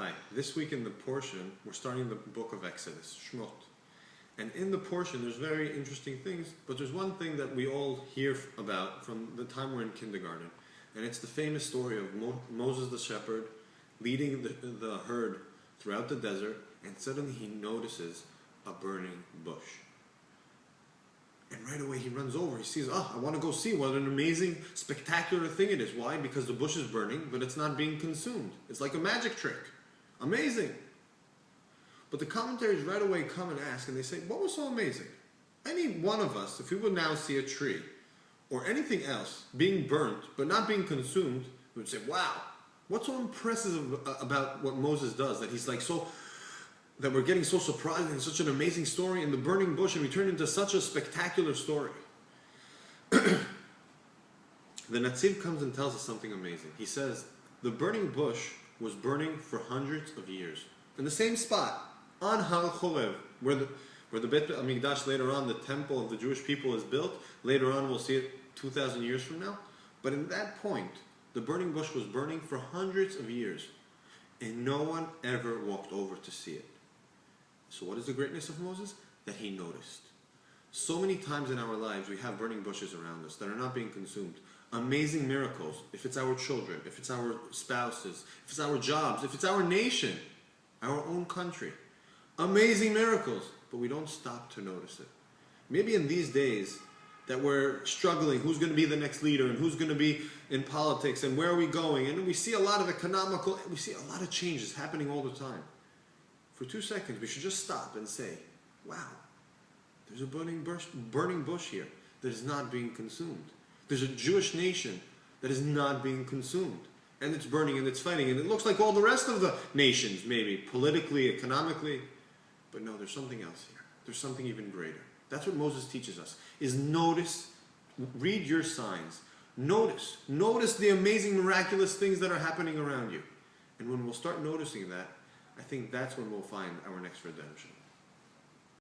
Hi. This week in the portion, we're starting the book of Exodus, Shmot. And in the portion, there's very interesting things, but there's one thing that we all hear about from the time we're in kindergarten. And it's the famous story of Moses the shepherd leading the herd throughout the desert, and suddenly he notices a burning bush. And right away he runs over. He sees, I want to go see what an amazing, spectacular thing it is. Why? Because the bush is burning, but it's not being consumed. It's like a magic trick. Amazing. But the commentaries right away come and ask, and they say, what was so amazing? Any one of us, if we would now see a tree or anything else being burnt but not being consumed, we would say, wow, what's so impressive about what Moses does, that he's like that we're getting so surprised and such an amazing story in the burning bush, and we turn into such a spectacular story. The Netziv comes and tells us something amazing. He says, the burning bush was burning for hundreds of years. In the same spot, on Har Chorev, where the Beit HaMikdash later on, the temple of the Jewish people, is built. Later on, we'll see it 2,000 years from now. But in that point, the burning bush was burning for hundreds of years, and no one ever walked over to see it. So what is the greatness of Moses? That he noticed. So many times in our lives, we have burning bushes around us that are not being consumed. Amazing miracles, if it's our children, if it's our spouses, if it's our jobs, if it's our nation, our own country. Amazing miracles, but we don't stop to notice it. Maybe in these days that we're struggling, who's going to be the next leader, and who's going to be in politics, and where are we going, and we see a lot of we see a lot of changes happening all the time. For 2 seconds, we should just stop and say, wow, there's a burning bush here that is not being consumed. There's a Jewish nation that is not being consumed. And it's burning and it's fighting. And it looks like all the rest of the nations, maybe, politically, economically. But no, there's something else here. There's something even greater. That's what Moses teaches us, is notice, read your signs. Notice the amazing, miraculous things that are happening around you. And when we'll start noticing that, I think that's when we'll find our next redemption.